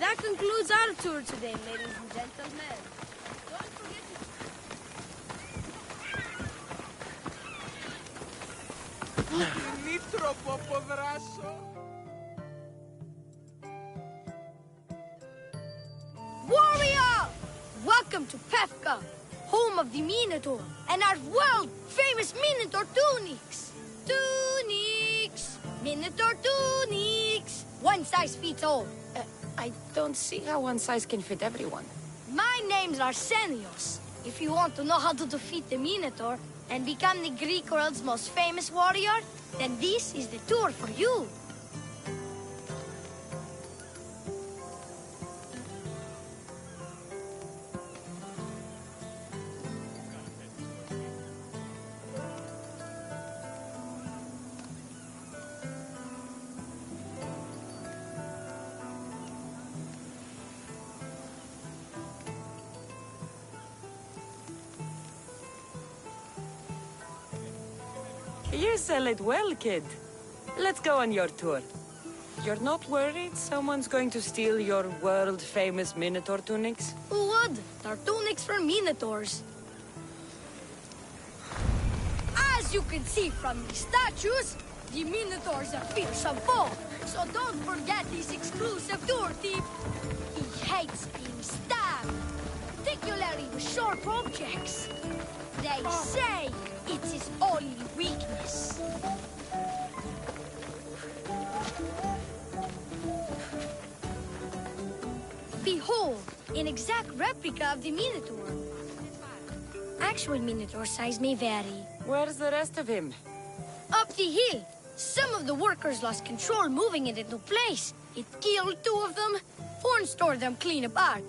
that concludes our tour today, ladies and gentlemen. Don't forget to... Nitro popodrasso. Warrior! Welcome to Pefka, home of the Minotaur, and our world-famous Minotaur tunics. Tunics! Minotaur tunics! One size fits all. I don't see how one size can fit everyone. My name's Arsenios. If you want to know how to defeat the Minotaur and become the Greek world's most famous warrior, then this is the tour for you. You sell it well, kid. Let's go on your tour. You're not worried someone's going to steal your world-famous Minotaur tunics? Who would? They're tunics for Minotaurs. As you can see from these statues, the Minotaur's a fearsome foe. So don't forget his exclusive tour tip. He hates being stabbed, particularly with sharp objects. They say it's his only weakness. Behold, an exact replica of the Minotaur. Actual Minotaur size may vary. Where's the rest of him? Up the hill. Some of the workers lost control moving it into place. It killed two of them, and stored them clean apart.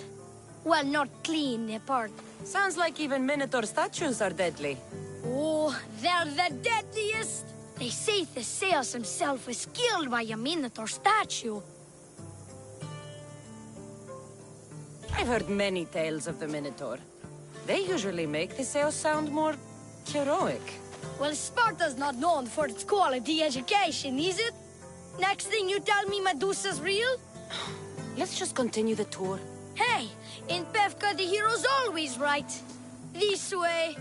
Well, not clean apart. Sounds like even Minotaur statues are deadly. Oh, they're the deadliest! They say Theseus himself was killed by a Minotaur statue. I've heard many tales of the Minotaur. They usually make Theseus sound more heroic. Well, Sparta's not known for its quality education, is it? Next thing you tell me Medusa's real? Let's just continue the tour. Hey, in Pefka the hero's always right. This way.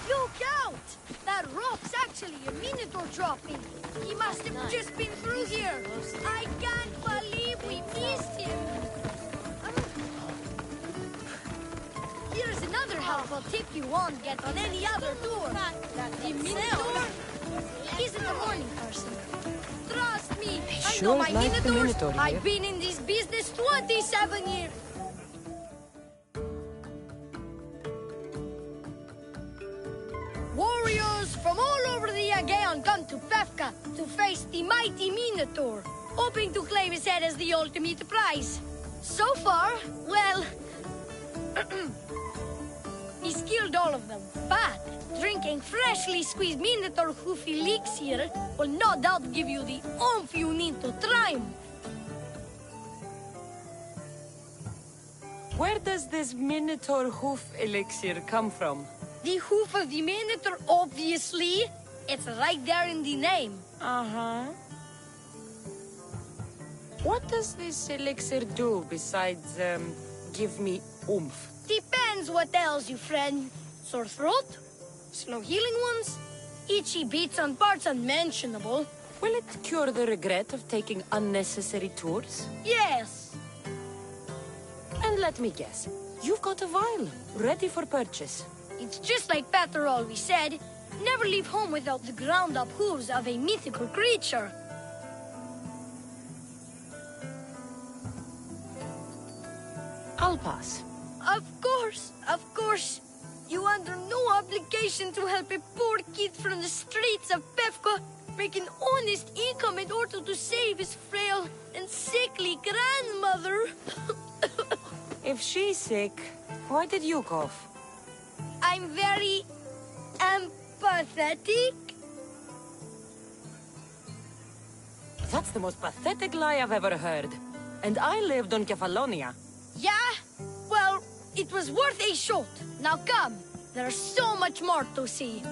Look out! That rock's actually a Minotaur dropping. He must have just been through here. I can't believe we missed him. Here's another helpful tip you won't get on any other tour. The Minotaur isn't a morning person. Trust me, I know my Minotaurs. I've been in this business 27 years. Warriors from all over the Aegean come to Pefka to face the mighty Minotaur, hoping to claim his head as the ultimate prize. So far, well, he's killed all of them, but drinking freshly squeezed Minotaur hoof elixir will no doubt give you the oomph you need to triumph. Where does this Minotaur hoof elixir come from? The hoof of the Minotaur, obviously. It's right there in the name. Uh-huh. What does this elixir do besides, give me oomph? Depends what ails you, friend. Sore throat? Slow healing ones? Itchy bits on parts unmentionable? Will it cure the regret of taking unnecessary tours? Yes. And let me guess, you've got a vial, ready for purchase. It's just like Peter always said, never leave home without the ground-up hooves of a mythical creature. I'll pass. Of course. You under no obligation to help a poor kid from the streets of Pefka make an honest income in order to save his frail and sickly grandmother. If she's sick, why did you cough? I'm very empathetic. That's the most pathetic lie I've ever heard. And I lived on Kefalonia. Yeah? Well, it was worth a shot. Now come, there's so much more to see.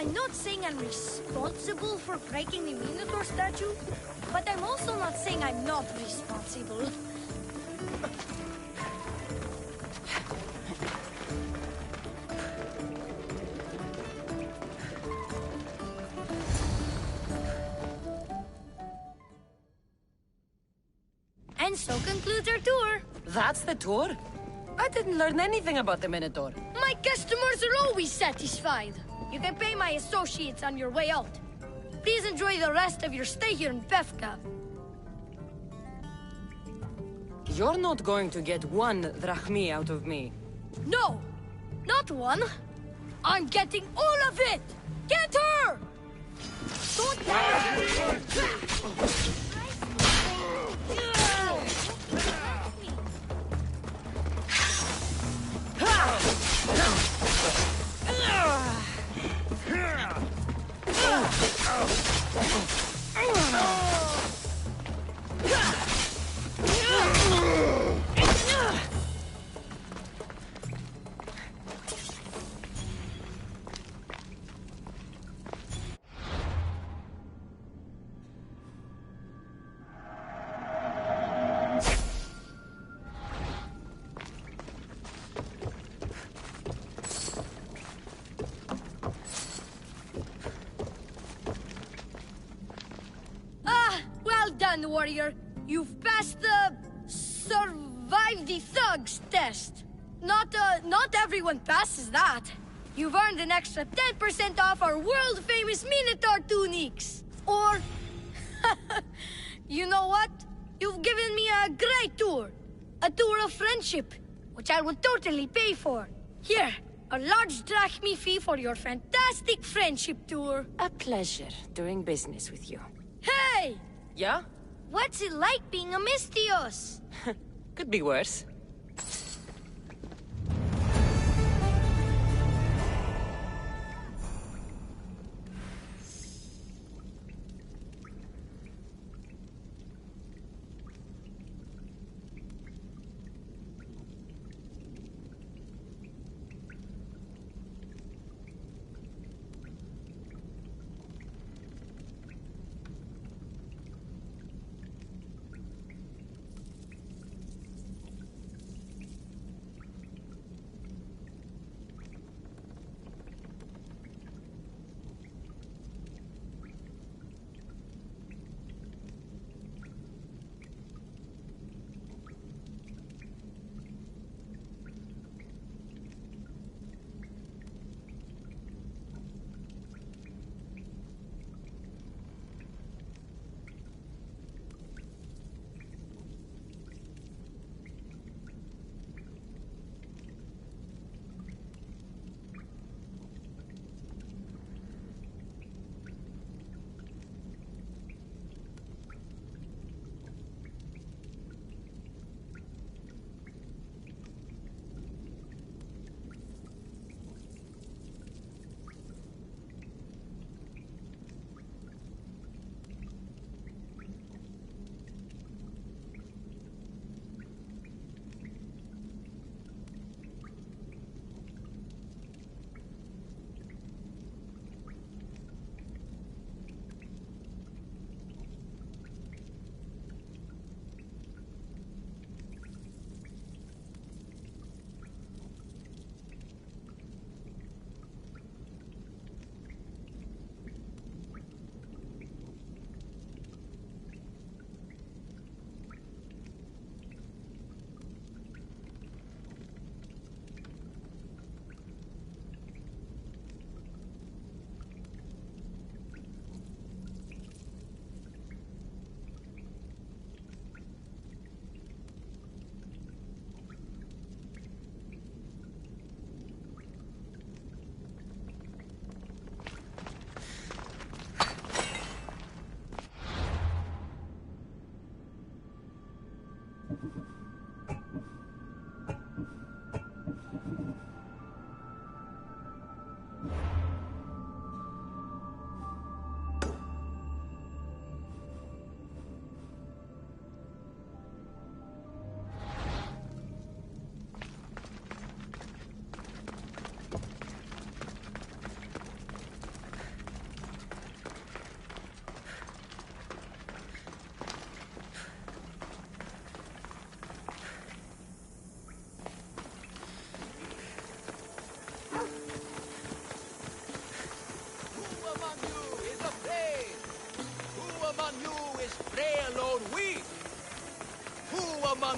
I'm not saying I'm responsible for breaking the Minotaur statue, but I'm also not saying I'm not responsible. And so concludes our tour. That's the tour? I didn't learn anything about the Minotaur. My customers are always satisfied. You can pay my associates on your way out. Please enjoy the rest of your stay here in Befka. You're not going to get one drachmi out of me. No, not one. I'm getting all of it! Get her! Don't well done, warrior. You've passed the survive the thugs test. Not everyone passes that. You've earned an extra 10% off our world-famous Minotaur tunics. Or, you know what? You've given me a great tour. A tour of friendship, which I will totally pay for. Here, a large drachmi fee for your fantastic friendship tour. A pleasure doing business with you. Hey! Yeah? What's it like being a Misthios? Could be worse.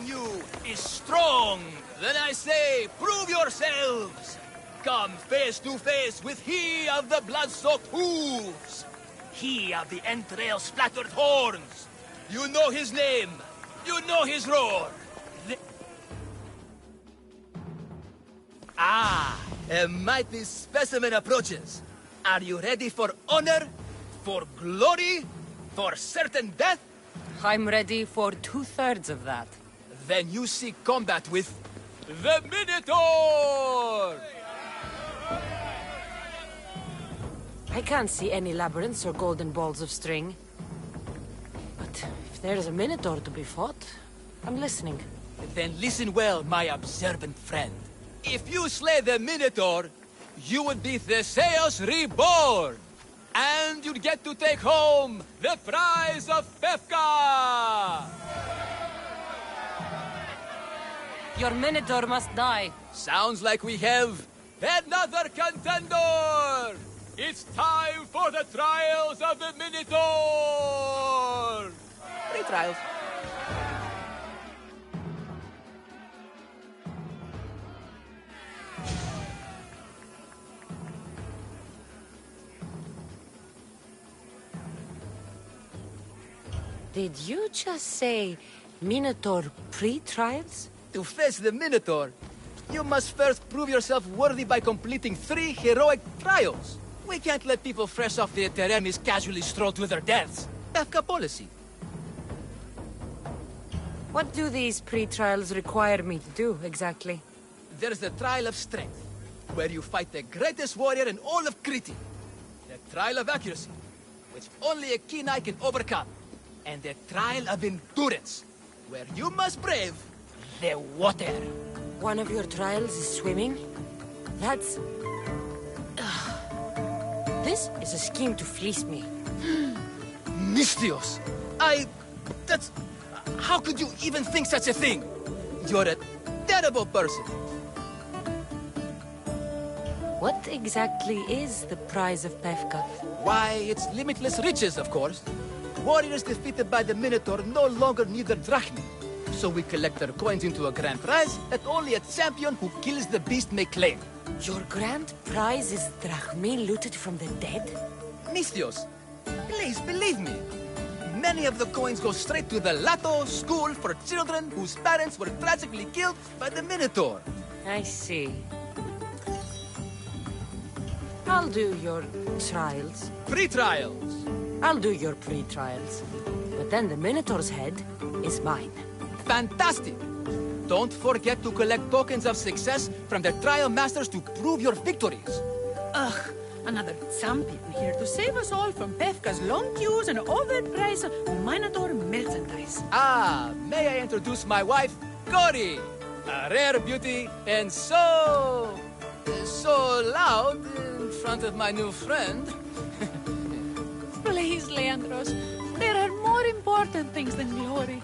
among you is strong, then I say, prove yourselves. Come face to face with he of the blood-soaked hooves. He of the entrail-splattered horns. You know his name. You know his roar. A mighty specimen approaches. Are you ready for honor? For glory? For certain death? I'm ready for 2/3 of that. Then you seek combat with the Minotaur! I can't see any labyrinths or golden balls of string. But if there's a Minotaur to be fought, I'm listening. Then listen well, my observant friend. If you slay the Minotaur, you would be Theseus reborn! And you'd get to take home the prize of Pefka! Your Minotaur must die. Sounds like we have another contender! It's time for the trials of the Minotaur! 3 trials. Did you just say Minotaur pre-trials? To face the Minotaur, you must first prove yourself worthy by completing 3 heroic trials. We can't let people fresh off the Teremis casually stroll to their deaths. Pefka policy. What do these pre-trials require me to do, exactly? There's the Trial of Strength, where you fight the greatest warrior in all of Crete. The Trial of Accuracy, which only a keen eye can overcome. And the Trial of Endurance, where you must brave the water. One of your trials is swimming? That's... This is a scheme to fleece me. Mystios! That's... How could you even think such a thing? You're a terrible person. What exactly is the prize of Pefka? Why, it's limitless riches, of course. Warriors defeated by the Minotaur no longer need their drachmi. So we collect their coins into a grand prize that only a champion who kills the beast may claim. Your grand prize is drachmi looted from the dead? Mystios, please believe me. Many of the coins go straight to the Lato School for children whose parents were tragically killed by the Minotaur. I see. I'll do your trials. Pre-trials. I'll do your pre-trials. But then the Minotaur's head is mine. Fantastic! Don't forget to collect tokens of success from the trial masters to prove your victories. Ugh, another champion here to save us all from Pefka's long queues and overpriced Minotaur merchandise. May I introduce my wife, Cori? A rare beauty and so loud in front of my new friend. Please, Leandros, there are more important things than glory.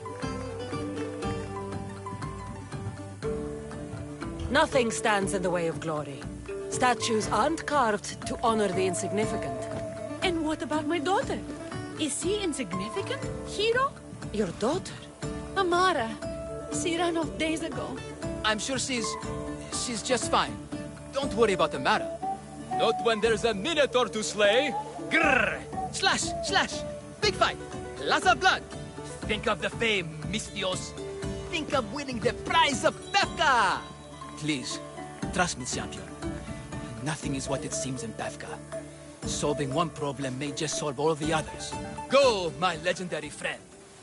Nothing stands in the way of glory. Statues aren't carved to honor the insignificant. And what about my daughter? Is she insignificant? Hero? Your daughter? Amara. She ran off days ago. I'm sure she's just fine. Don't worry about the matter. Not when there's a Minotaur to slay. Grrr! Slash! Slash! Big fight! Lots of blood! Think of the fame, Mystios. Think of winning the prize of Pefka! Please, trust me, champion. Nothing is what it seems in Pefka. Solving one problem may just solve all the others. Go, my legendary friend.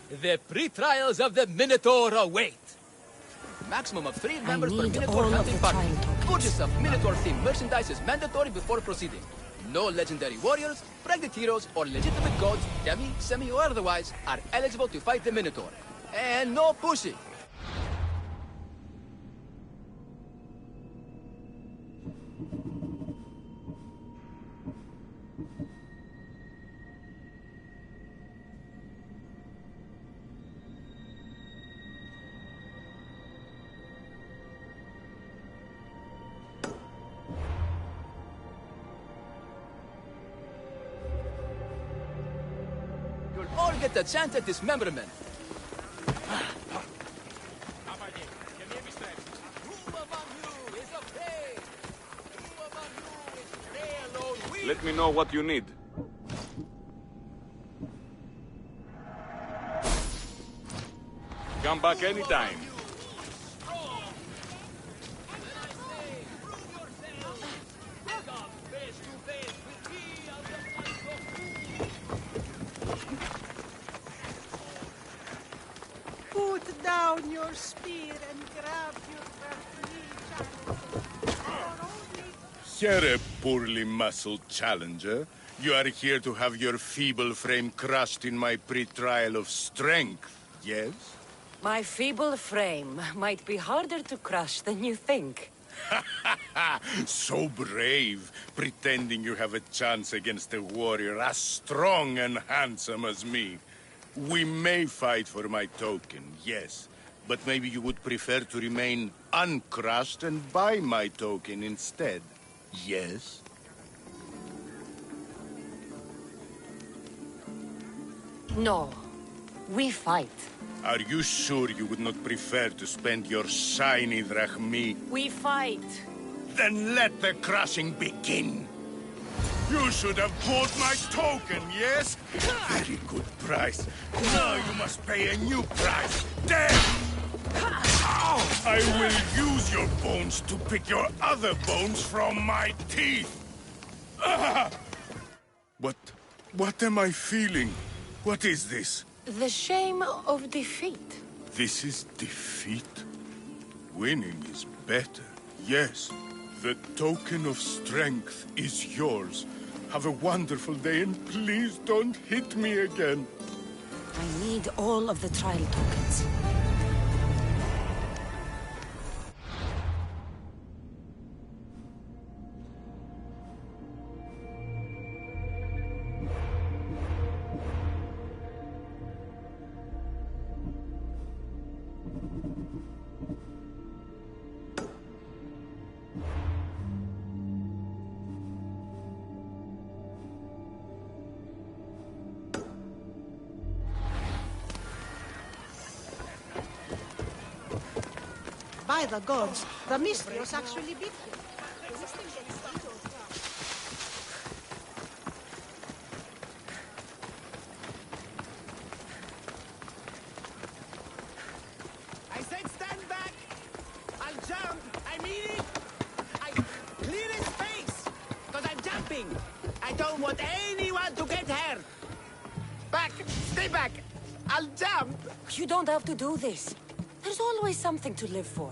The pre-trials of the Minotaur await. Maximum of 3 members per need Minotaur all of hunting the party. time tokens. Purchase of Minotaur-themed merchandise is mandatory before proceeding. No legendary warriors, pregnant heroes, or legitimate gods, demi, semi, or otherwise, are eligible to fight the Minotaur. And no pushing. You'll all get a chance at dismemberment. Let me know what you need. Come back anytime. Put down your spear and grab your Here, poorly muscled challenger. You are here to have your feeble frame crushed in my pre-trial of strength, yes? My feeble frame might be harder to crush than you think. So brave, pretending you have a chance against a warrior as strong and handsome as me. We may fight for my token, yes. But maybe you would prefer to remain uncrushed and buy my token instead, yes? No. We fight. Are you sure you would not prefer to spend your shiny drachmi? We fight. Then let the crushing begin. You should have bought my token, yes? Very good price. Now you must pay a new price. Death! I will use your bones to pick your other bones from my teeth. What am I feeling? What is this? The shame of defeat. This is defeat? Winning is better, yes. The token of strength is yours. Have a wonderful day and please don't hit me again. I need all of the trial tokens. By the gods, the Mistros actually beat him. I said stand back! I'll jump! I mean it! I clear his face! Because I'm jumping! I don't want anyone to get hurt! Back! Stay back! I'll jump! You don't have to do this. There's always something to live for.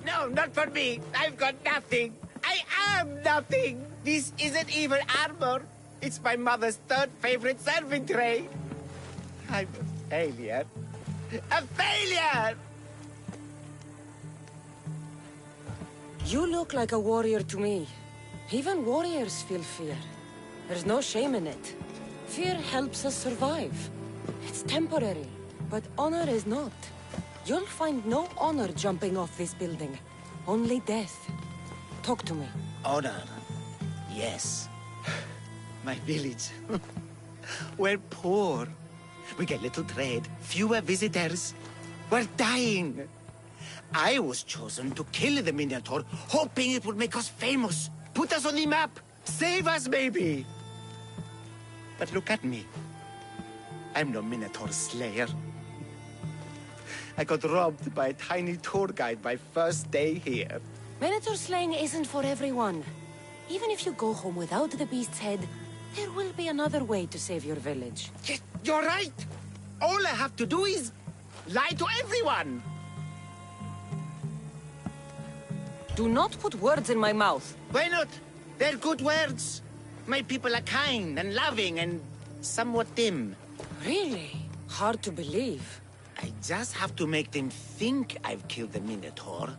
No, not for me! I've got nothing! I am nothing! This isn't even armor! It's my mother's third favorite serving tray! I'm a failure! A failure! You look like a warrior to me. Even warriors feel fear. There's no shame in it. Fear helps us survive. It's temporary, but honor is not. You'll find no honor jumping off this building. Only death. Talk to me. Honor. Yes. My village. We're poor. We get little trade, fewer visitors. We're dying. I was chosen to kill the Minotaur, hoping it would make us famous. Put us on the map. Save us, maybe. But look at me. I'm no Minotaur slayer. I got robbed by a tiny tour guide my first day here. Minotaur slaying isn't for everyone. Even if you go home without the beast's head, there will be another way to save your village. Yes, you're right. All I have to do is lie to everyone. Do not put words in my mouth. Why not? They're good words. My people are kind and loving and somewhat dim. Really? Hard to believe. I just have to make them think I've killed the Minotaur.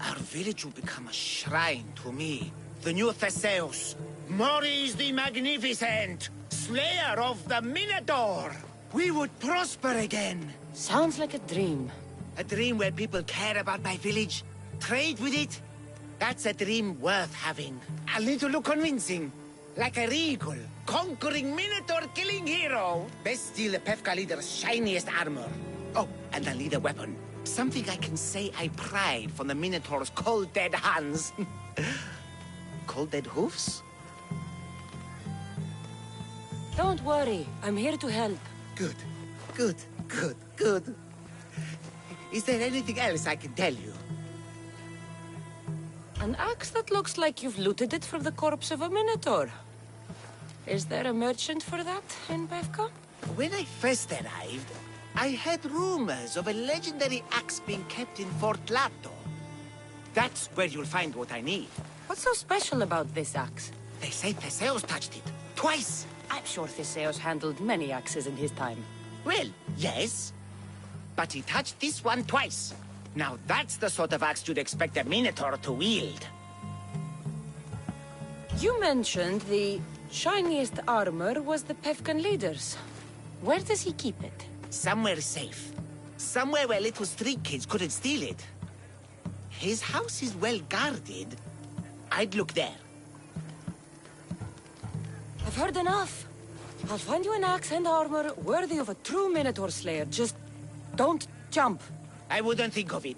Our village will become a shrine to me, the new Theseus, Maurice the Magnificent, slayer of the Minotaur. We would prosper again. Sounds like a dream. A dream where people care about my village, trade with it. That's a dream worth having. I'll need to look convincing. Like a regal, conquering Minotaur-killing hero. Best steal the Pefka leader's shiniest armor. Oh, and I'll need a weapon. Something I can say I pried from the Minotaur's cold dead hands. Cold dead hoofs? Don't worry, I'm here to help. Good, good, good, good. Is there anything else I can tell you? An axe that looks like you've looted it from the corpse of a minotaur. Is there a merchant for that in Befka? When I first arrived, I heard rumors of a legendary axe being kept in Fort Lato. That's where you'll find what I need. What's so special about this axe? They say Theseus touched it. Twice. I'm sure Theseus handled many axes in his time. Well, yes. But he touched this one twice. Now that's the sort of axe you'd expect a Minotaur to wield. You mentioned the shiniest armor was the Pefkan leader's. Where does he keep it? Somewhere safe. Somewhere where little street kids couldn't steal it. His house is well guarded. I'd look there. I've heard enough. I'll find you an axe and armor worthy of a true Minotaur slayer. Just don't jump. I wouldn't think of it.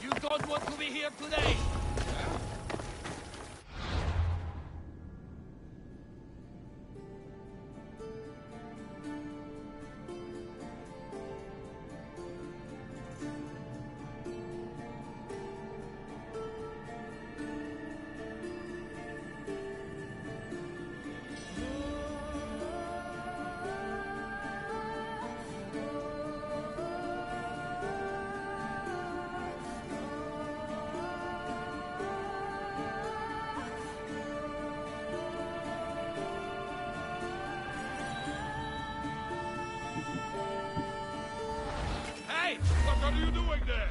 You don't want to be here today! Hey! What are you doing there?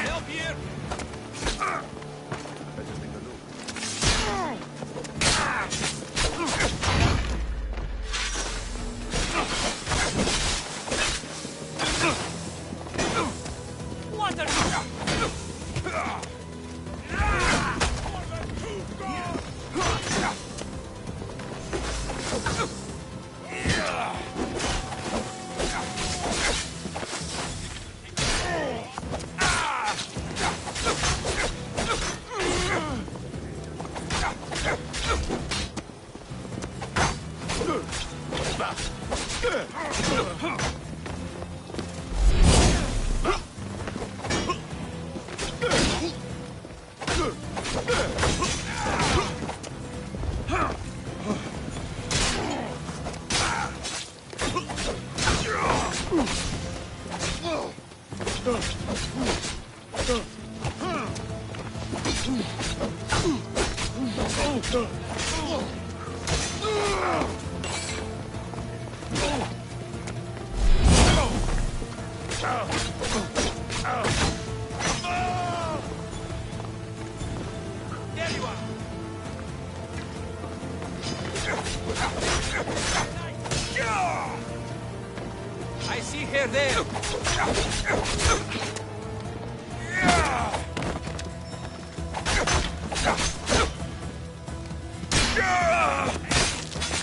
Help here! There you are. I see her there.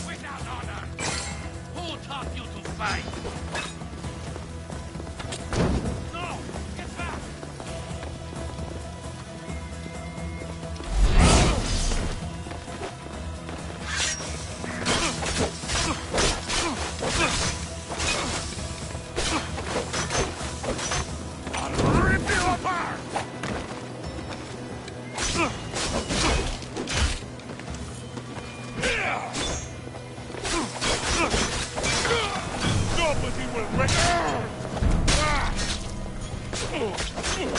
Without honor! Who taught you to fight? No! Get back! I'll rip you apart! Nobody will break. I see him!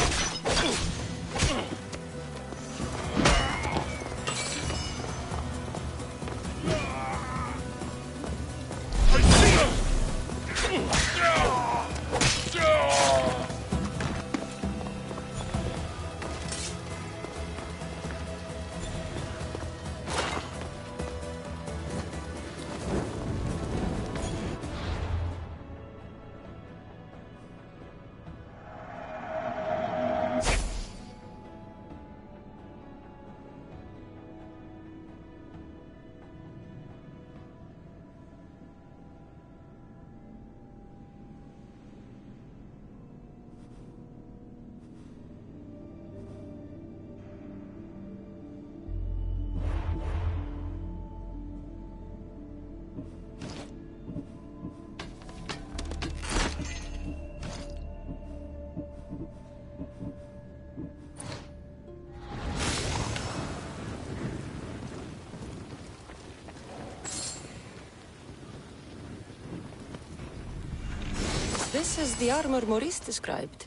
This is the armor Maurice described.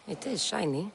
It is shiny.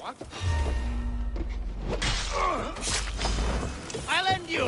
What? I'll end you!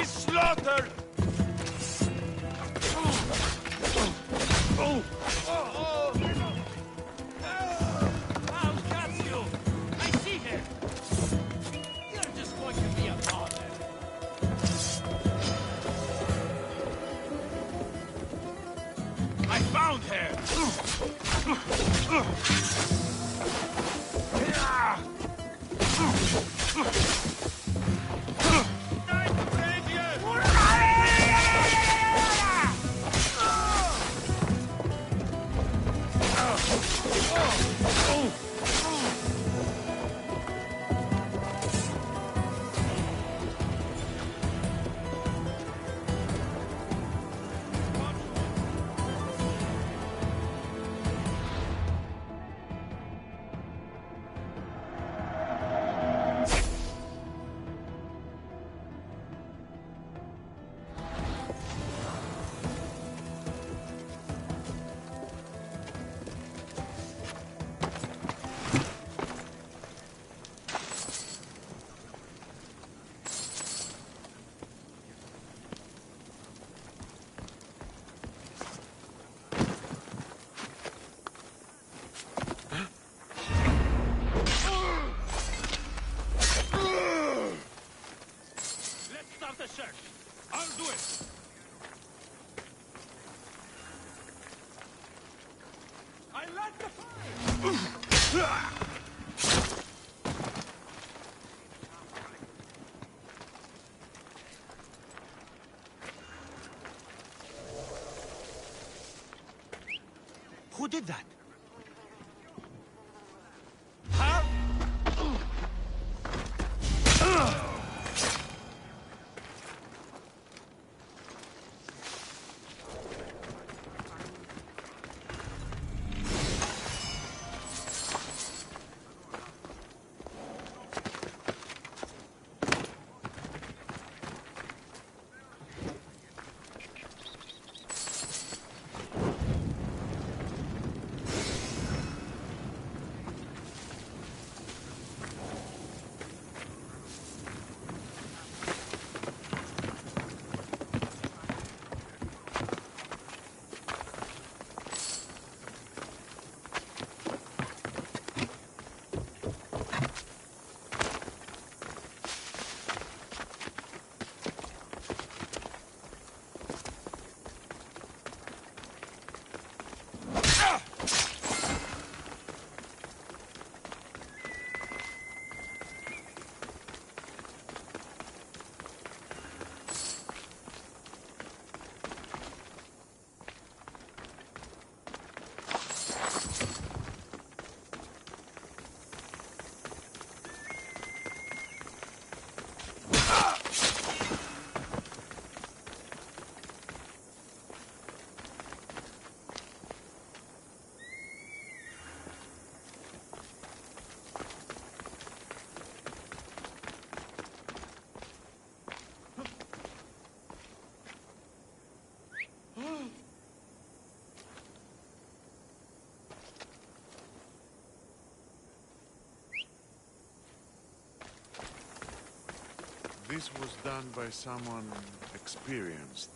Slaughtered! I'll catch you! I see her! You're just going to be a bother. I found her! I'll do it! I like the fire! Who did that? Huh? this was done by someone experienced.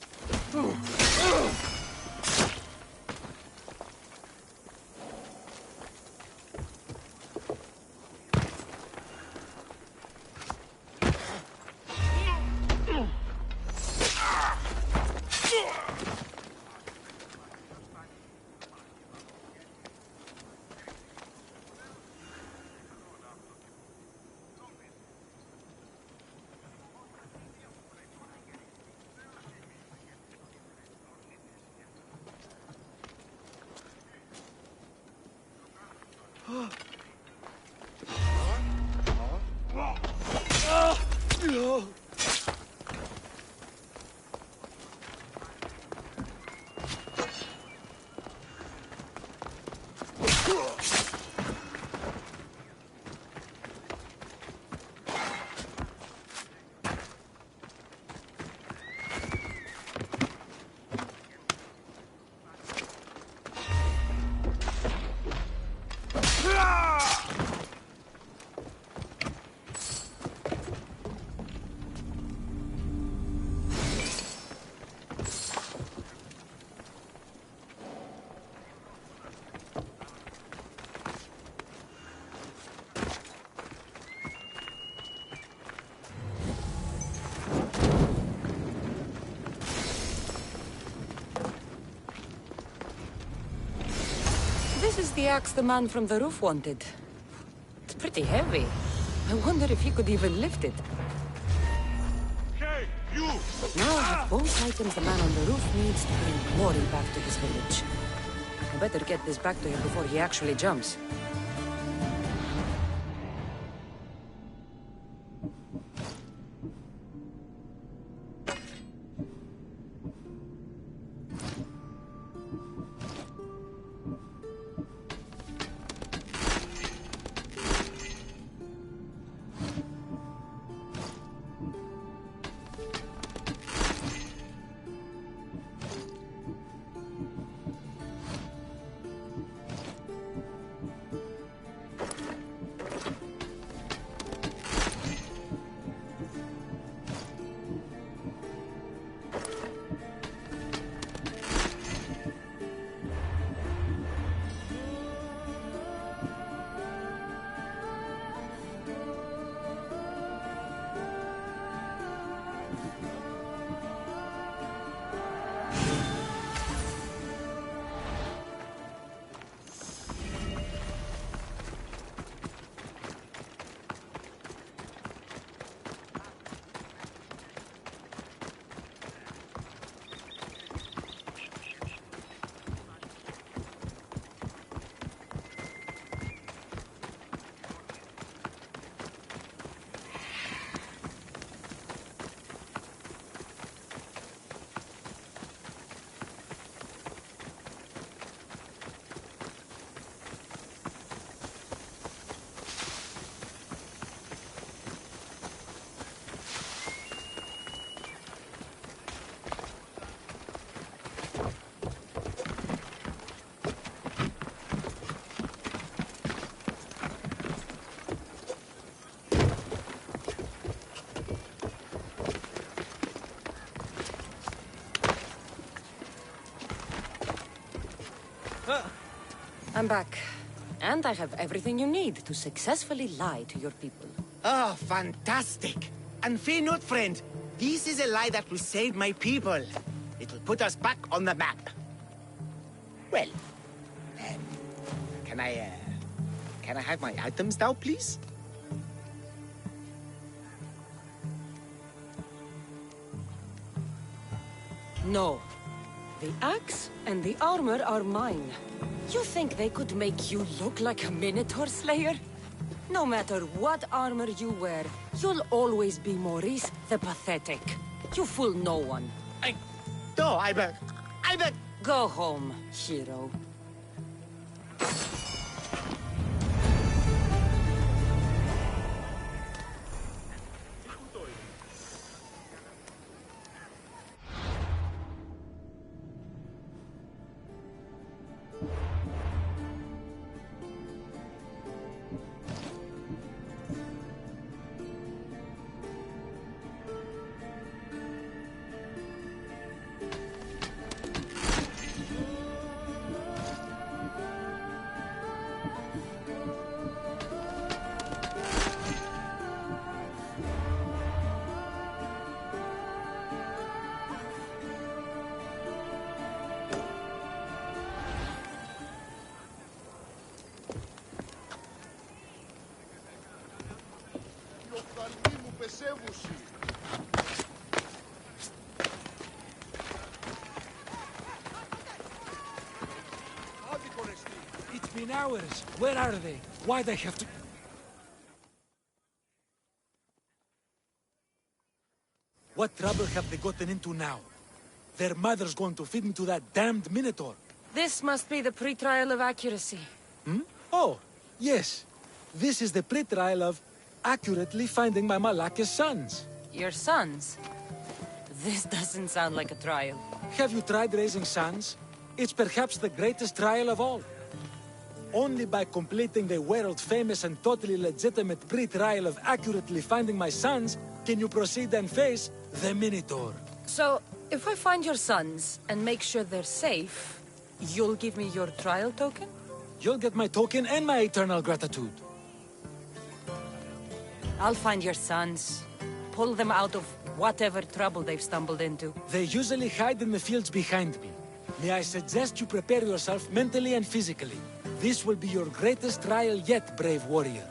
This is the axe the man from the roof wanted. It's pretty heavy. I wonder if he could even lift it. Hey, you! Now I have both items the man on the roof needs to bring glory back to his village. I better get this back to him before he actually jumps. I'm back. And I have everything you need to successfully lie to your people. Oh, fantastic. And fear not, friend. This is a lie that will save my people. It will put us back on the map. Well, can I have my items now, please? No. The axe and the armor are mine. You think they could make you look like a Minotaur Slayer? No matter what armor you wear, you'll always be Maurice the Pathetic. You fool no one. No, Go home, hero. been hours. Where are they? Why'd I have to... What trouble have they gotten into now? Their mother's going to feed me to that damned Minotaur. This must be the pre-trial of accuracy. Hmm? Oh, yes. This is the pre-trial of accurately finding my Malaka's sons. Your sons? This doesn't sound like a trial. Have you tried raising sons? It's perhaps the greatest trial of all. Only by completing the world-famous and totally legitimate pre-trial of accurately finding my sons can you proceed and face the Minotaur. So, if I find your sons and make sure they're safe, you'll give me your trial token? You'll get my token and my eternal gratitude. I'll find your sons. Pull them out of whatever trouble they've stumbled into. They usually hide in the fields behind me. May I suggest you prepare yourself mentally and physically. This will be your greatest trial yet, brave warrior.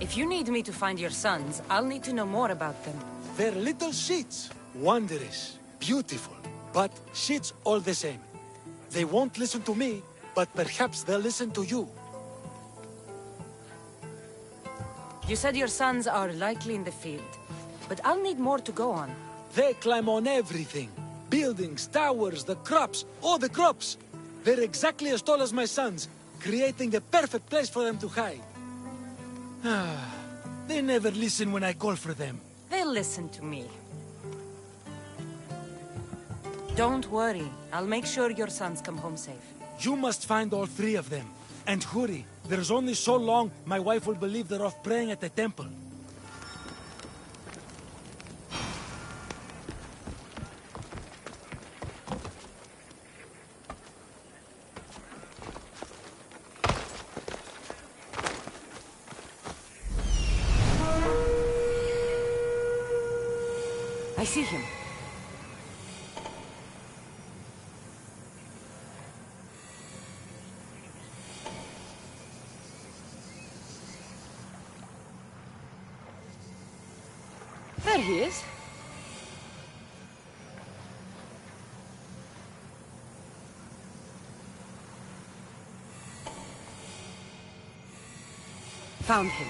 If you need me to find your sons, I'll need to know more about them. They're little shits. Wondrous, beautiful, but shits all the same. They won't listen to me, but perhaps they'll listen to you. You said your sons are likely in the field, but I'll need more to go on. They climb on everything. Buildings, towers, the crops, all the crops. They're exactly as tall as my sons, creating the perfect place for them to hide. They never listen when I call for them. They'll listen to me. Don't worry. I'll make sure your sons come home safe. You must find all three of them. And hurry. There's only so long my wife will believe they're off praying at the temple. I see him. There he is. Found him.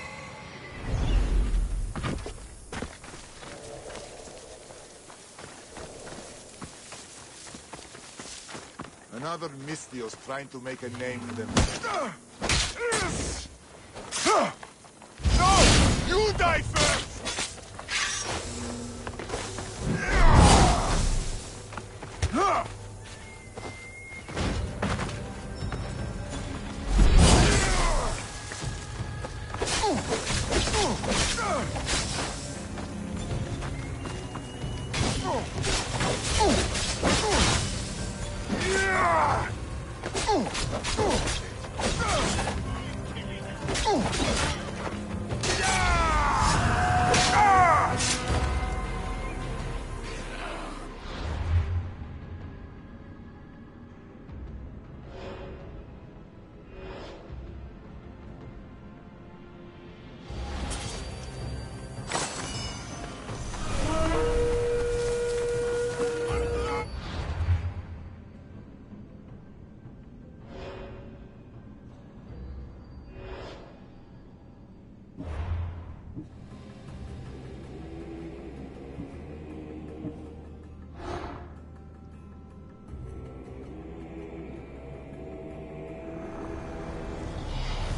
Another Misthios trying to make a name for them. No! You die first!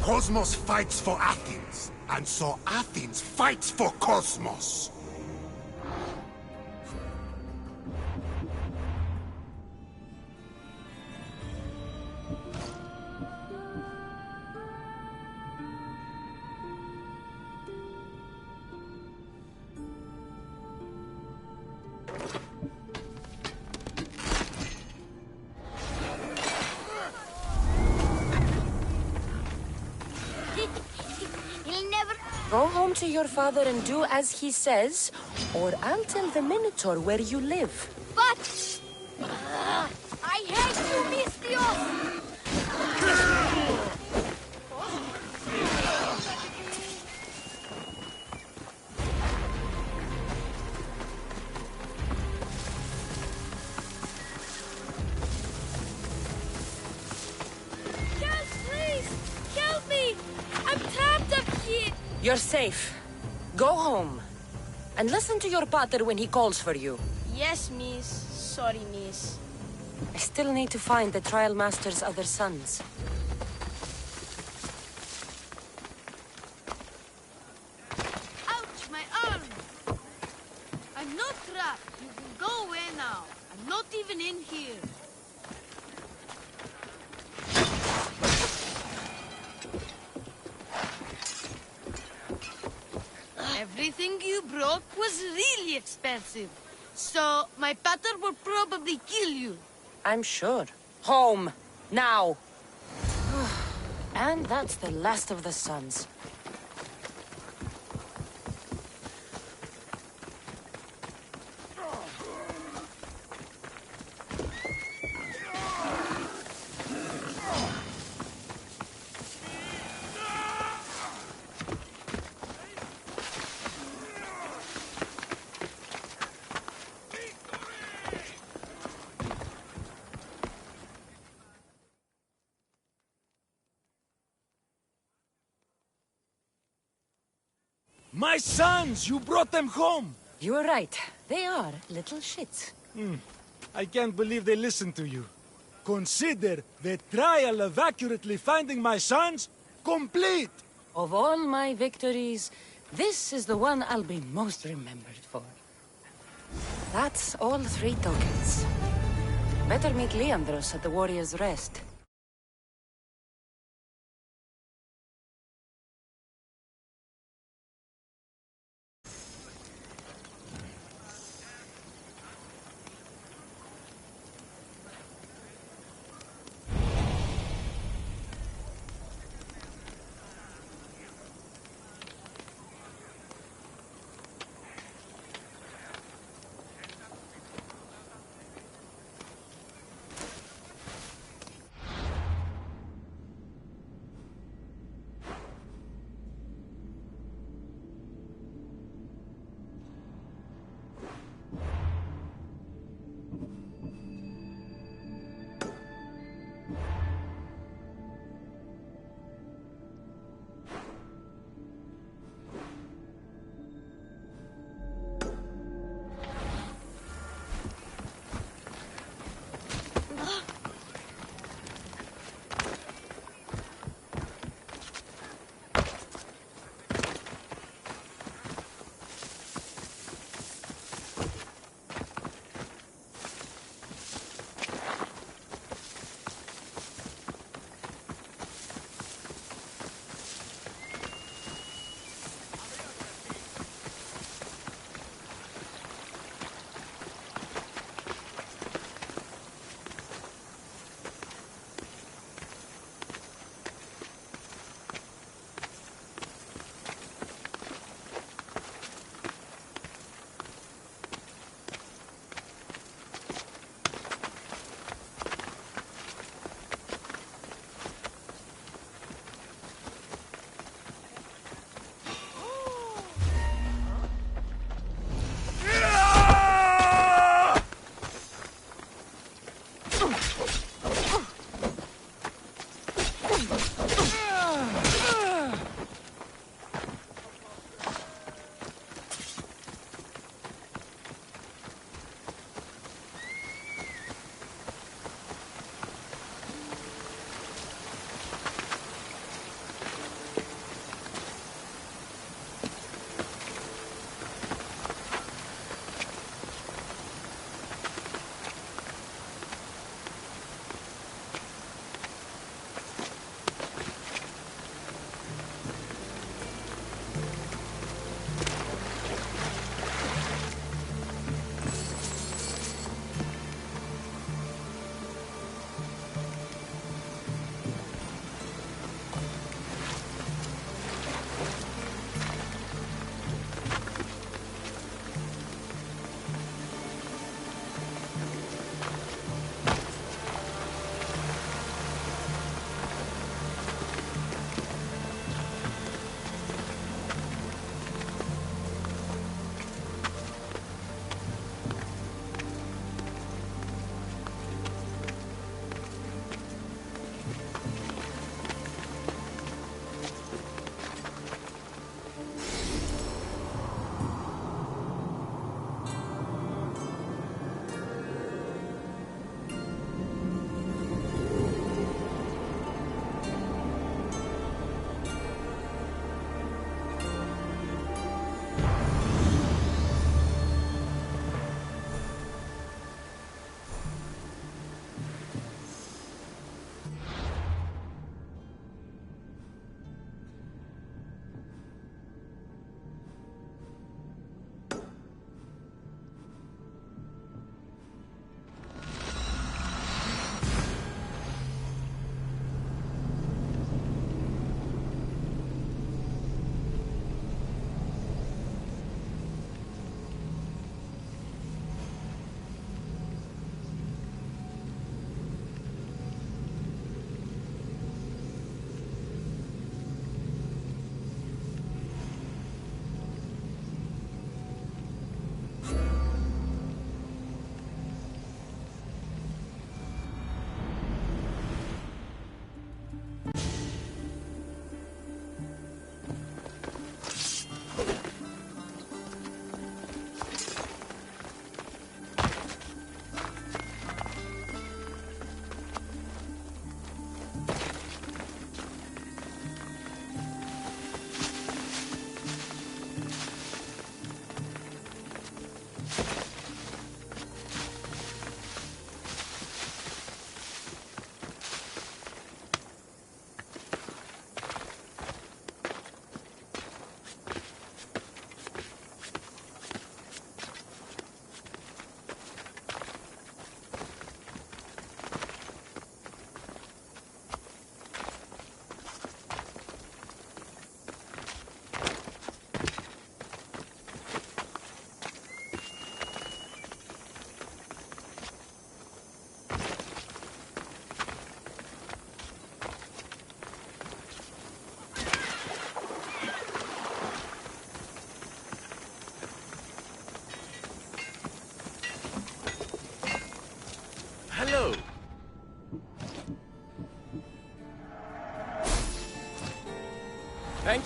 Cosmos fights for Athens, and so Athens fights for Cosmos. Go home to your father and do as he says, or I'll tell the Minotaur where you live. But... I hate you, Misthios! You're safe. Go home. And listen to your pater when he calls for you. Yes, miss. Sorry, miss. I still need to find the Trial Master's other sons. Ouch, my arm! I'm not trapped. You can go away now. I'm not even in here. Everything you brought was really expensive. So, my pater will probably kill you. I'm sure. Home. Now. And that's the last of the sons. My sons! You brought them home! You were right. They are little shits. I can't believe they listened to you. Consider the trial of accurately finding my sons complete! Of all my victories, this is the one I'll be most remembered for. That's all 3 tokens. Better meet Leandros at the Warrior's Rest.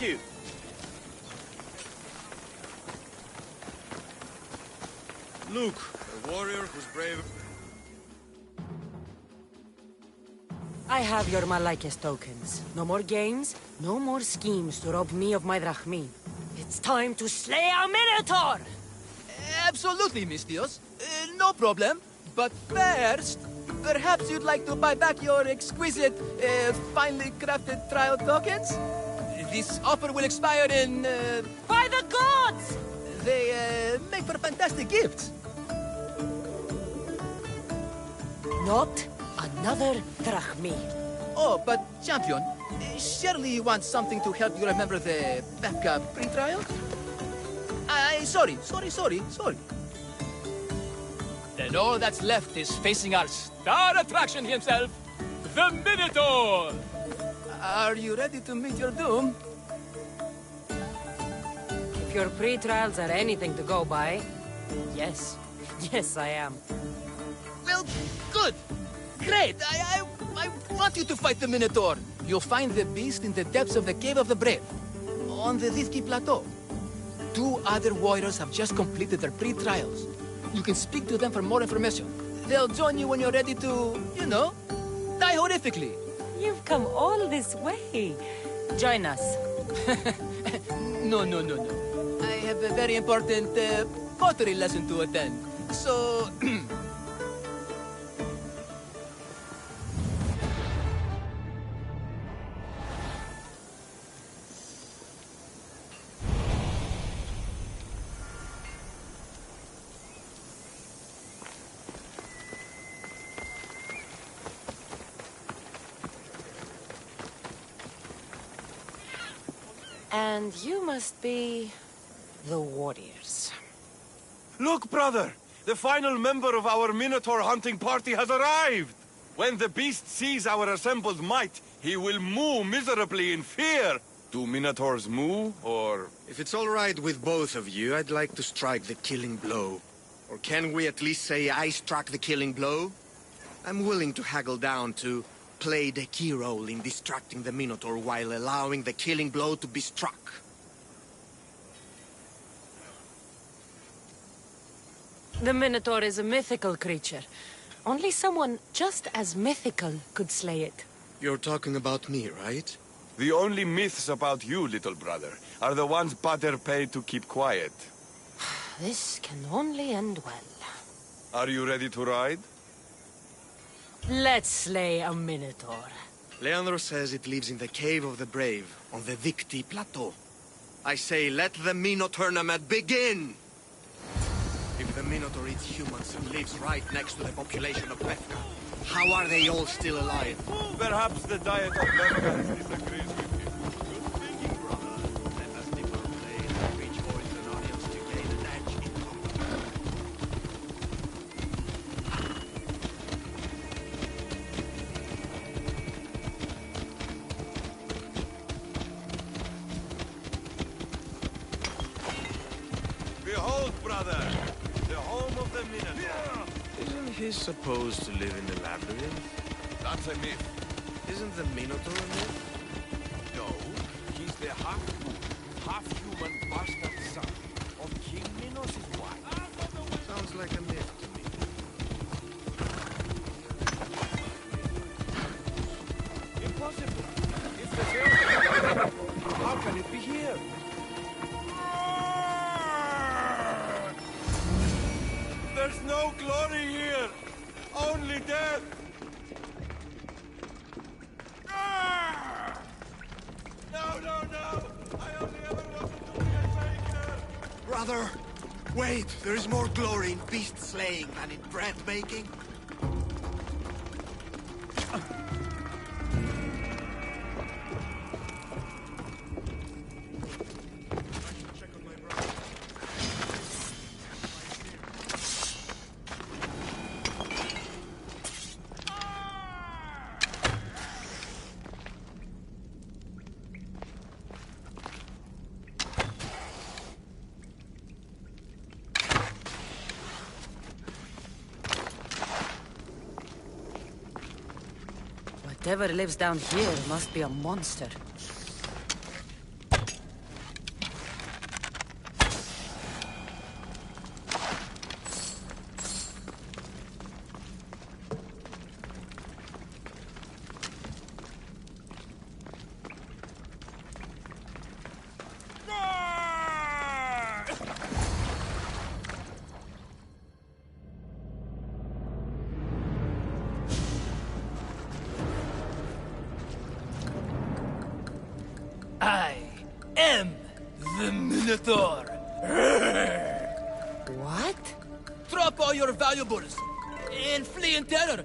Thank you. Luke, a warrior who's brave. I have your Malakes tokens. No more games, no more schemes to rob me of my drachmi. It's time to slay a Minotaur! Absolutely, Mistios. No problem. But first, perhaps you'd like to buy back your exquisite, finely crafted trial tokens? This offer will expire in, By the gods! They, make for fantastic gifts. Not another drachmi. Oh, but, champion, surely you want something to help you remember the Befka pre-trial? Sorry. Then all that's left is facing our star attraction himself, the Minotaur! Are you ready to meet your doom? If your pre-trials are anything to go by, yes. Yes, I am. Well, good. Great. I want you to fight the Minotaur. You'll find the beast in the depths of the Cave of the Brave, on the Thithki Plateau. 2 other warriors have just completed their pre-trials. You can speak to them for more information. They'll join you when you're ready to, you know, die horrifically. You've come all this way. Join us. No. I have a very important pottery lesson to attend. So... And you must be... the warriors. Look, brother! The final member of our Minotaur hunting party has arrived! When the beast sees our assembled might, he will moo miserably in fear! Do Minotaurs moo, or...? If it's all right with both of you, I'd like to strike the killing blow. Or can we at least say I struck the killing blow? I'm willing to haggle down to play the key role in distracting the Minotaur while allowing the killing blow to be struck. The Minotaur is a mythical creature. Only someone just as mythical could slay it. You're talking about me, right? The only myths about you, little brother, are the ones Pater paid to keep quiet. This can only end well. Are you ready to ride? Let's slay a Minotaur. Leandro says it lives in the Cave of the Brave, on the Thithki Plateau. I say, let the Minotaur tournament begin! If the Minotaur eats humans and lives right next to the population of Befka, how are they all still alive? Perhaps the diet of Befka disagrees with you. Good thinking, brother. Let us dip our blade and reach voice and audience to gain an edge in combat. Behold, brother, the home of the Minotaur. Isn't he supposed to live in the labyrinth? That's a myth. Isn't the Minotaur a myth? No, he's the half-moon, half-human bastard son of King Minos' wife. Sounds like a myth to me. Impossible. It's the same. How can it be here? There's no glory here. Only death. No. I only ever wanted to be a faker. Brother, wait, there is more glory in beast slaying than in bread making. Whatever lives down here must be a monster. I am the Minotaur. What? Drop all your valuables and flee in terror.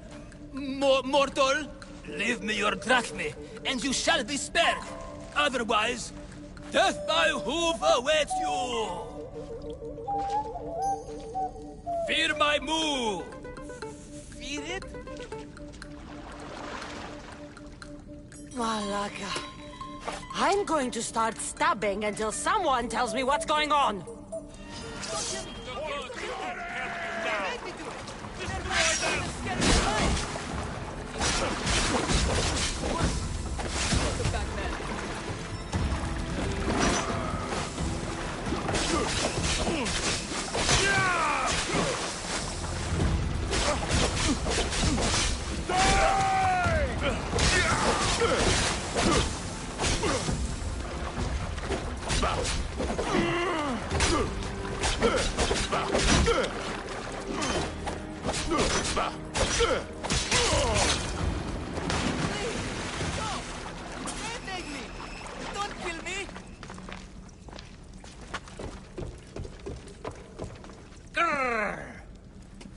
Mortal, leave me your drachme, and you shall be spared. Otherwise, death by hoof awaits you. Fear my move. Fear it? Malaka. I'm going to start stabbing until someone tells me what's going on.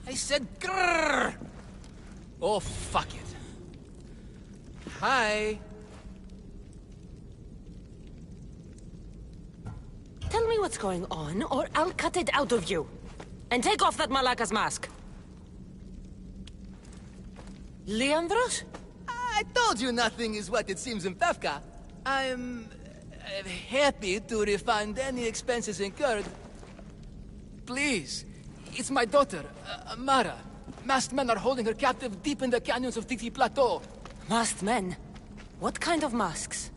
I said grrr! Oh, fuck it. Hi. Tell me what's going on, or I'll cut it out of you. And take off that Malaka's mask. Leandros? I told you nothing is what it seems in Pefka. I'm happy to refund any expenses incurred. Please, it's my daughter, Amara. Masked men are holding her captive deep in the canyons of Dikti Plateau. Masked men? What kind of masks?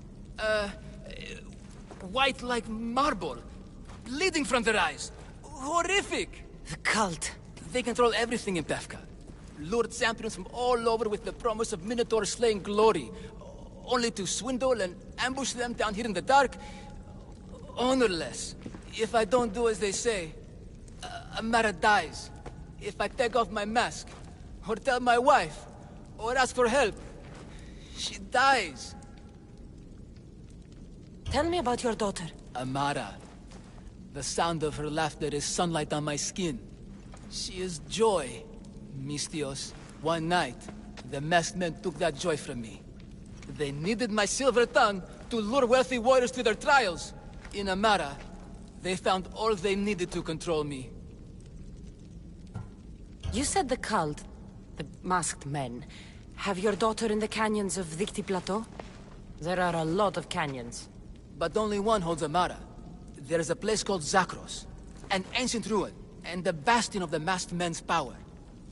White like marble, bleeding from their eyes. Horrific! The cult. They control everything in Pefka. Lured champions from all over with the promise of Minotaur slaying glory, only to swindle and ambush them down here in the dark. Honorless. If I don't do as they say, Amara dies. If I take off my mask, or tell my wife, or ask for help, she dies. Tell me about your daughter. Amara. The sound of her laughter is sunlight on my skin. She is joy, Misthios. One night, the masked men took that joy from me. They needed my silver tongue to lure wealthy warriors to their trials. In Amara, they found all they needed to control me. You said the cult, the masked men, have your daughter in the canyons of Dikti Plateau? There are a lot of canyons. But only one holds Amara. There is a place called Zakros, an ancient ruin, and the bastion of the masked men's power.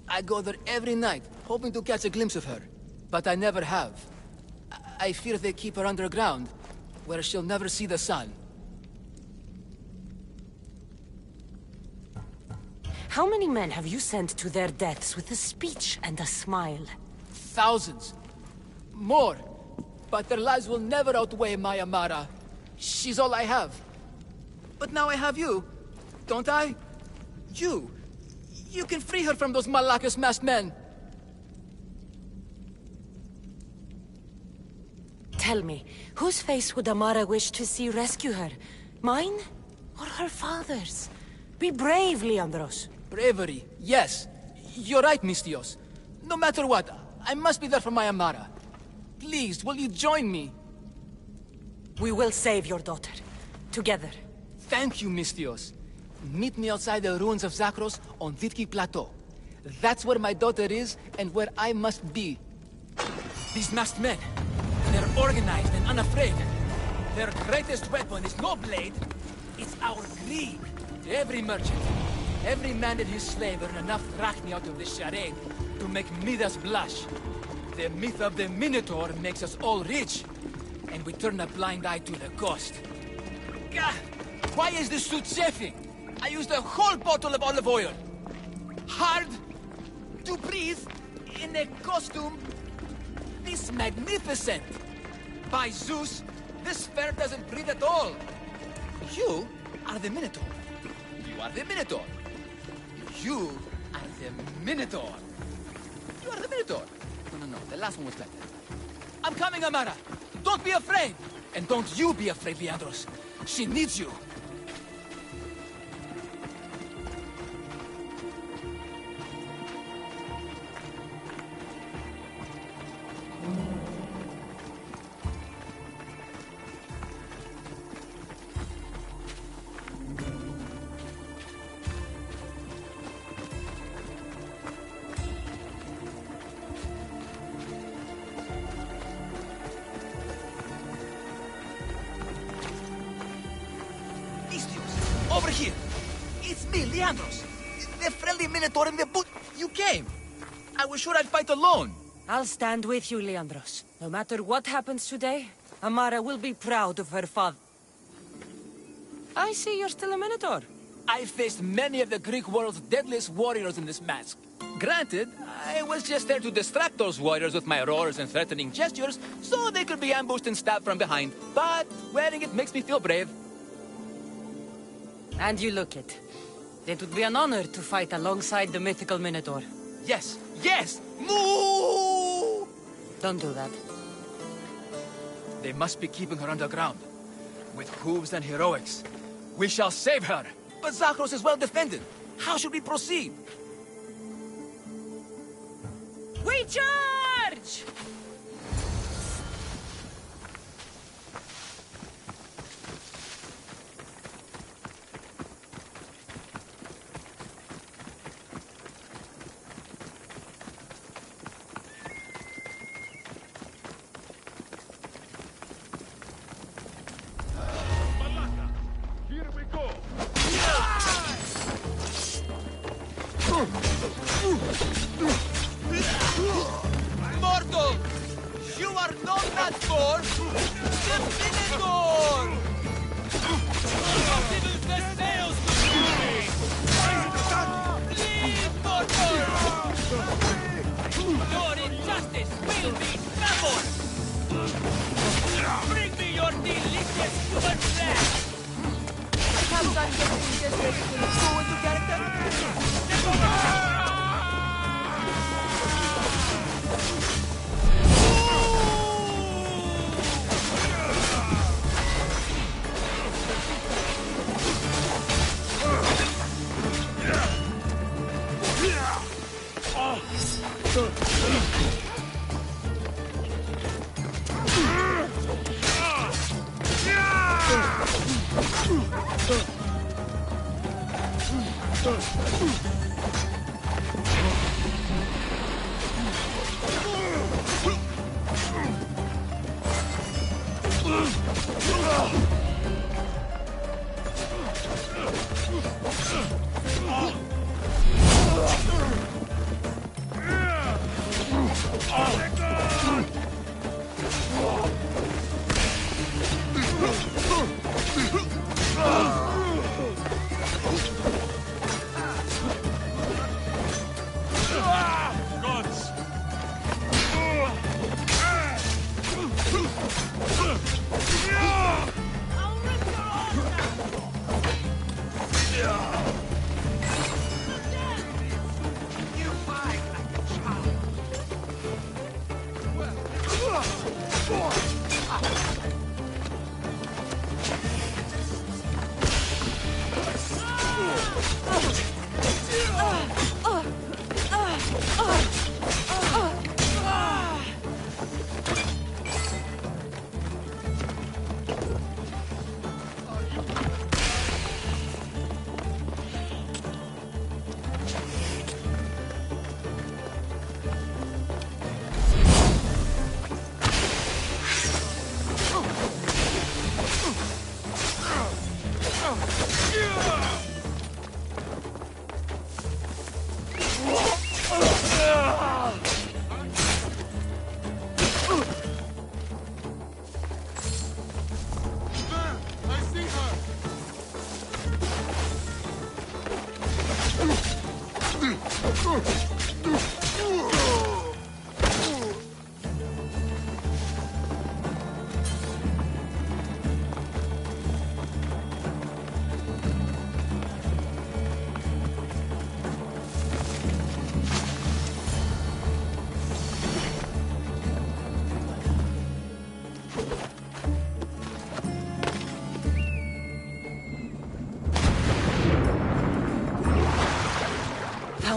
I go there every night, hoping to catch a glimpse of her. But I never have. I fear they keep her underground, where she'll never see the sun. How many men have you sent to their deaths with a speech and a smile? Thousands. More. But their lives will never outweigh my Amara. She's all I have. But now I have you, don't I? You can free her from those Malakas masked men. Tell me, whose face would Amara wish to see rescue her? Mine? Or her father's? Be brave, Leandros. Bravery, yes. You're right, Misthios. No matter what, I must be there for my Amara. Please, will you join me? We will save your daughter. Together. Thank you, Misthios. Meet me outside the ruins of Zakros on Dikti Plateau. That's where my daughter is and where I must be. These masked men, they're organized and unafraid. Their greatest weapon is no blade, it's our greed. Every merchant, every man and his slave earn enough drachmi out of this charade to make Midas blush. The myth of the Minotaur makes us all rich, and we turn a blind eye to the cost. Gah! Why is this suit chafing? I used a whole bottle of olive oil. Hard to breathe in a costume this magnificent. By Zeus, this fur doesn't breathe at all. You are the Minotaur. You are the Minotaur. You are the Minotaur. You are the Minotaur. No, the last one was better. I'm coming, Amara. Don't be afraid. And don't you be afraid, Leandros. She needs you. Over here! It's me, Leandros! The friendly Minotaur in the boot! You came! I was sure I'd fight alone! I'll stand with you, Leandros. No matter what happens today, Amara will be proud of her father. I see you're still a Minotaur. I faced many of the Greek world's deadliest warriors in this mask. Granted, I was just there to distract those warriors with my roars and threatening gestures, so they could be ambushed and stabbed from behind. But wearing it makes me feel brave. And you look it. It would be an honor to fight alongside the mythical Minotaur. Yes! Yes! Moo! Don't do that. They must be keeping her underground. With hooves and heroics. We shall save her! But Zakros is well defended. How should we proceed? We charge! Mortal! You are not that Thor! The Minotaur! Even the sails to me! Leave, mortal! Your injustice will be trampled! Bring me your delicious human flesh! Perhaps I'm getting just ready to go into character.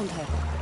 found her.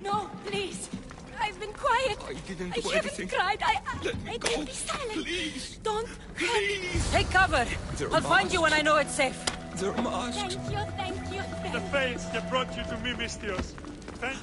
No, please. I've been quiet. I didn't do I anything. haven't cried. Let me I go. can't be silent. Please. Don't. Please. Take cover. I'll find you when I know it's safe. They're masked. Thank you, thank you, thank The fates have brought you to me, Mistios. Thank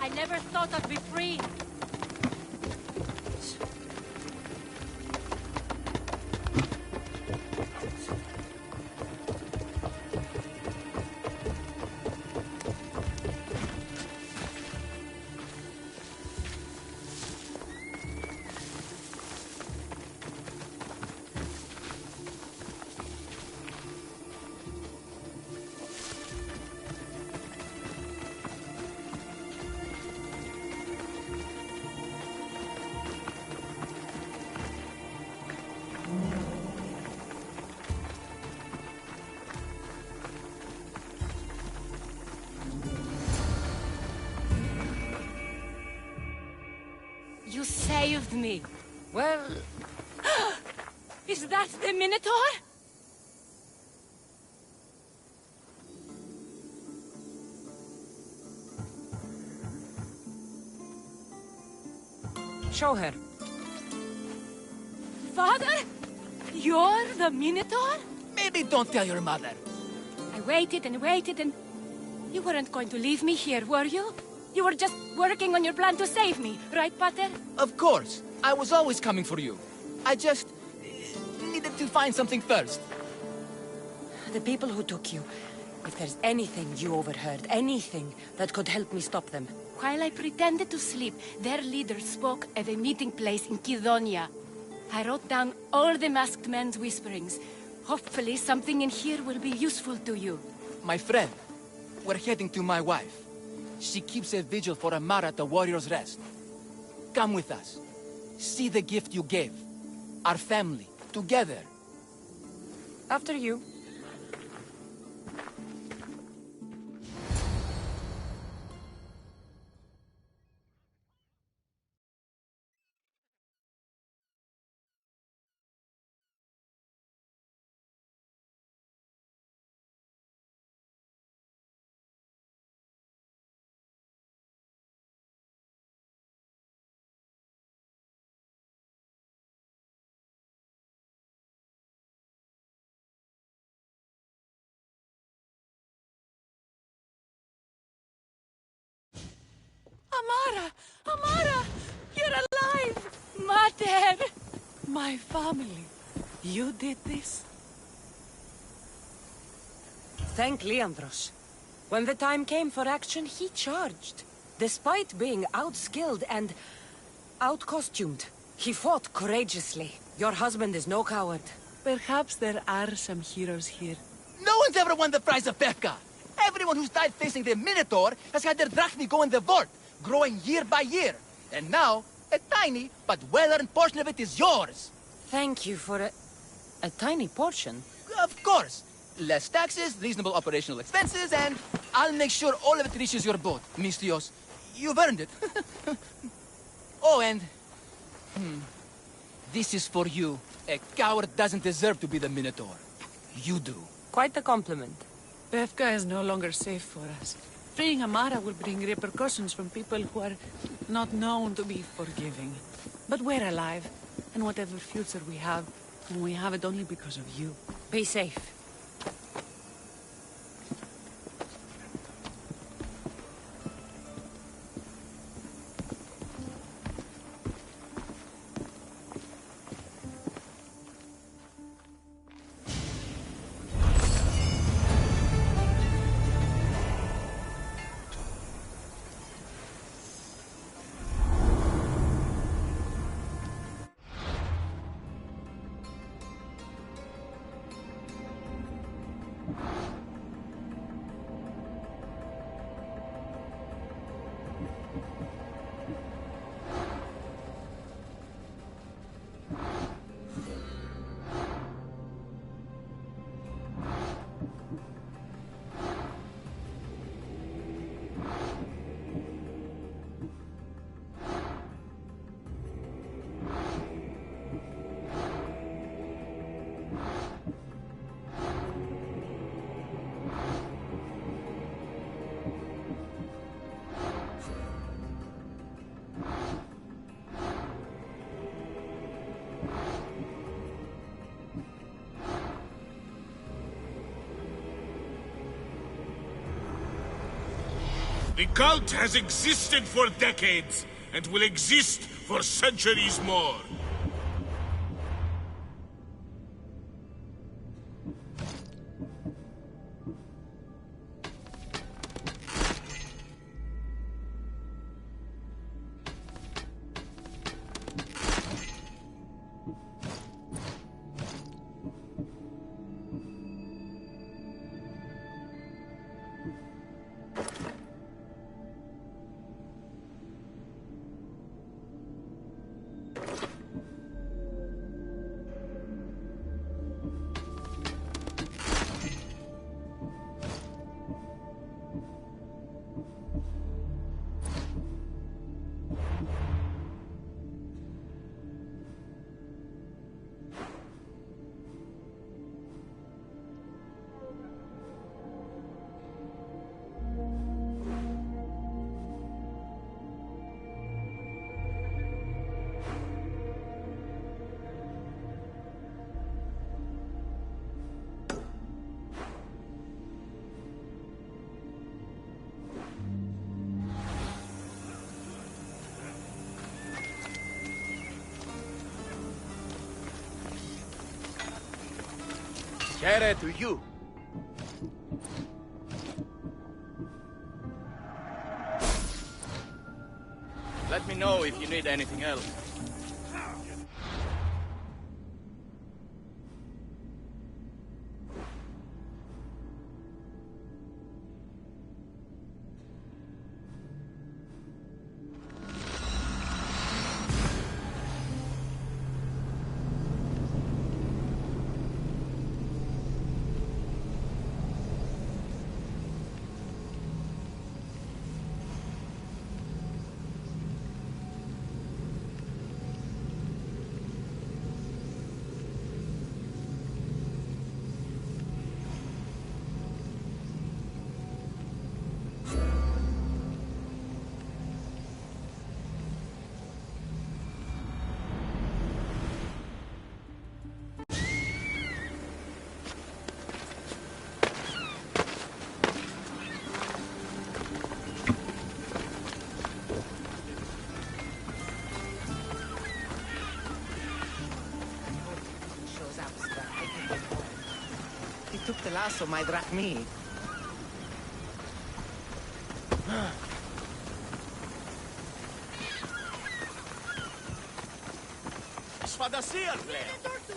I never thought I'd be free. You saved me. Well, Is that the Minotaur? show her. Father? You're the Minotaur? Maybe don't tell your mother. I waited and waited and... You weren't going to leave me here, were you? You were just working on your plan to save me, right, Pater? Of course. I was always coming for you. I just needed to find something first. The people who took you. If there's anything you overheard, anything that could help me stop them. While I pretended to sleep, their leader spoke of a meeting place in Kidonia. I wrote down all the masked men's whisperings. Hopefully something in here will be useful to you. My friend, we're heading to my wife. She keeps a vigil for Amara at the Warrior's Rest. Come with us. See the gift you gave. Our family, together. After you. Amara! Amara! You're alive! Mater! My family. You did this? Thank Leandros. When the time came for action, he charged. Despite being outskilled and Out-costumed. He fought courageously. Your husband is no coward. Perhaps there are some heroes here. No one's ever won the prize of Befka. Everyone who's died facing the Minotaur has had their drachmi go in the vault, growing year by year. And now, a tiny but well-earned portion of it is yours. Thank you for a tiny portion. Of course. Less taxes, reasonable operational expenses, and I'll make sure all of it reaches your boat, Mistios. You've earned it. Oh, and... This is for you. A coward doesn't deserve to be the Minotaur. You do. Quite the compliment. Befka is no longer safe for us. Freeing Amara will bring repercussions from people who are not known to be forgiving. But we're alive, and whatever future we have it only because of you. Be safe. The cult has existed for decades, and will exist for centuries more. Kere to you. Let me know if you need anything else. He took the last of my drachmi. φαντασίας, λέω. Minotaur to